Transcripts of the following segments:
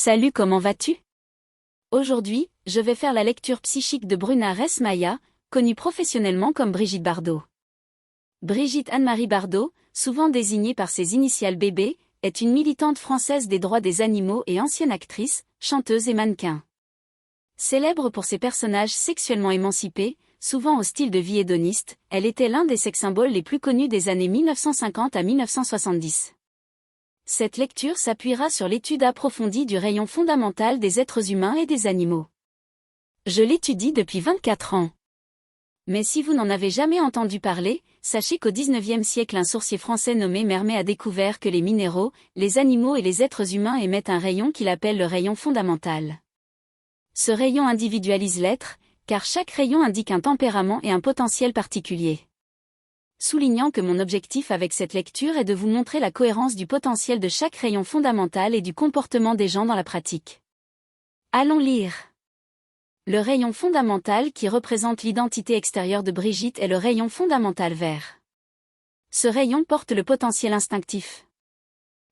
Salut, comment vas-tu? Aujourd'hui, je vais faire la lecture psychique de Bruna Resmaia, connue professionnellement comme Brigitte Bardot. Brigitte Anne-Marie Bardot, souvent désignée par ses initiales BB, est une militante française des droits des animaux et ancienne actrice, chanteuse et mannequin. Célèbre pour ses personnages sexuellement émancipés, souvent au style de vie hédoniste, elle était l'un des sex-symboles les plus connus des années 1950 à 1970. Cette lecture s'appuiera sur l'étude approfondie du rayon fondamental des êtres humains et des animaux. Je l'étudie depuis 24 ans. Mais si vous n'en avez jamais entendu parler, sachez qu'au XIXe siècle un sourcier français nommé Mermet a découvert que les minéraux, les animaux et les êtres humains émettent un rayon qu'il appelle le rayon fondamental. Ce rayon individualise l'être, car chaque rayon indique un tempérament et un potentiel particulier. Soulignant que mon objectif avec cette lecture est de vous montrer la cohérence du potentiel de chaque rayon fondamental et du comportement des gens dans la pratique. Allons lire. Le rayon fondamental qui représente l'identité extérieure de Brigitte est le rayon fondamental vert. Ce rayon porte le potentiel instinctif.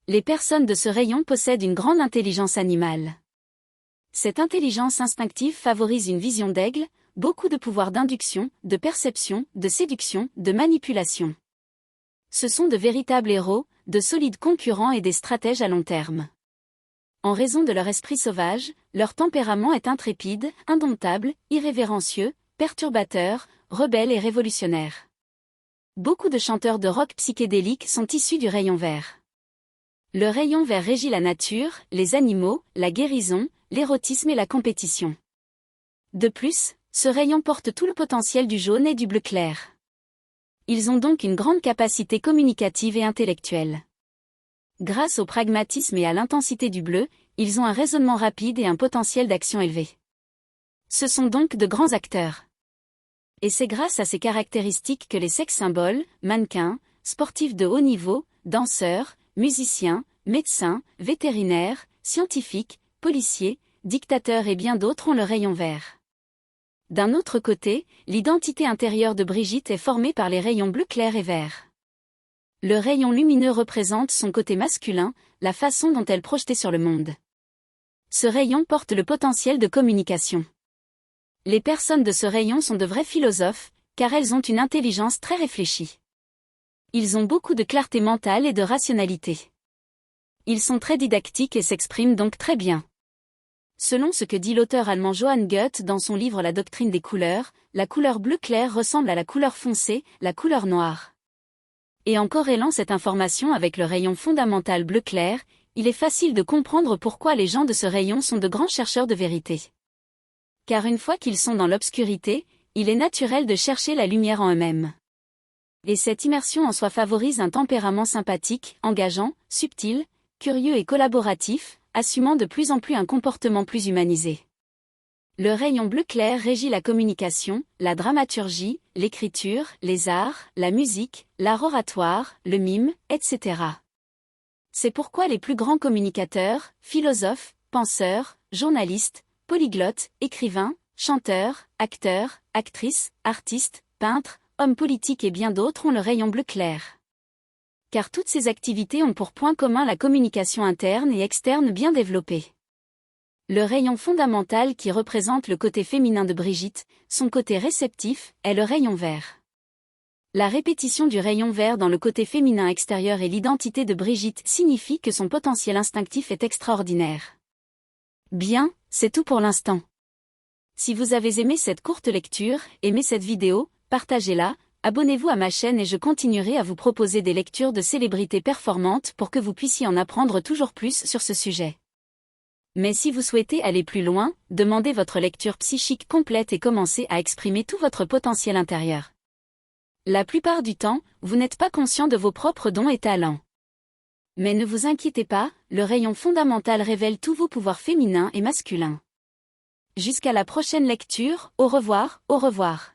Les personnes de ce rayon possèdent une grande intelligence animale. Cette intelligence instinctive favorise une vision d'aigle, beaucoup de pouvoir d'induction, de perception, de séduction, de manipulation. Ce sont de véritables héros, de solides concurrents et des stratèges à long terme. En raison de leur esprit sauvage, leur tempérament est intrépide, indomptable, irrévérencieux, perturbateur, rebelle et révolutionnaire. Beaucoup de chanteurs de rock psychédélique sont issus du rayon vert. Le rayon vert régit la nature, les animaux, la guérison, l'érotisme et la compétition. De plus, ce rayon porte tout le potentiel du jaune et du bleu clair. Ils ont donc une grande capacité communicative et intellectuelle. Grâce au pragmatisme et à l'intensité du bleu, ils ont un raisonnement rapide et un potentiel d'action élevé. Ce sont donc de grands acteurs. Et c'est grâce à ces caractéristiques que les sex-symboles, mannequins, sportifs de haut niveau, danseurs, musiciens, médecins, vétérinaires, scientifiques, policiers, dictateurs et bien d'autres ont le rayon vert. D'un autre côté, l'identité intérieure de Brigitte est formée par les rayons bleu clair et vert. Le rayon lumineux représente son côté masculin, la façon dont elle projetait sur le monde. Ce rayon porte le potentiel de communication. Les personnes de ce rayon sont de vrais philosophes, car elles ont une intelligence très réfléchie. Ils ont beaucoup de clarté mentale et de rationalité. Ils sont très didactiques et s'expriment donc très bien. Selon ce que dit l'auteur allemand Johann Goethe dans son livre La doctrine des couleurs, la couleur bleu clair ressemble à la couleur foncée, la couleur noire. Et en corrélant cette information avec le rayon fondamental bleu clair, il est facile de comprendre pourquoi les gens de ce rayon sont de grands chercheurs de vérité. Car une fois qu'ils sont dans l'obscurité, il est naturel de chercher la lumière en eux-mêmes. Et cette immersion en soi favorise un tempérament sympathique, engageant, subtil, curieux et collaboratif, assumant de plus en plus un comportement plus humanisé. Le rayon bleu clair régit la communication, la dramaturgie, l'écriture, les arts, la musique, l'art oratoire, le mime, etc. C'est pourquoi les plus grands communicateurs, philosophes, penseurs, journalistes, polyglottes, écrivains, chanteurs, acteurs, actrices, artistes, peintres, hommes politiques et bien d'autres ont le rayon bleu clair. Car toutes ces activités ont pour point commun la communication interne et externe bien développée. Le rayon fondamental qui représente le côté féminin de Brigitte, son côté réceptif, est le rayon vert. La répétition du rayon vert dans le côté féminin extérieur et l'identité de Brigitte signifie que son potentiel instinctif est extraordinaire. Bien, c'est tout pour l'instant. Si vous avez aimé cette courte lecture, aimé cette vidéo, partagez-la, abonnez-vous à ma chaîne et je continuerai à vous proposer des lectures de célébrités performantes pour que vous puissiez en apprendre toujours plus sur ce sujet. Mais si vous souhaitez aller plus loin, demandez votre lecture psychique complète et commencez à exprimer tout votre potentiel intérieur. La plupart du temps, vous n'êtes pas conscient de vos propres dons et talents. Mais ne vous inquiétez pas, le rayon fondamental révèle tous vos pouvoirs féminins et masculins. Jusqu'à la prochaine lecture, au revoir, au revoir.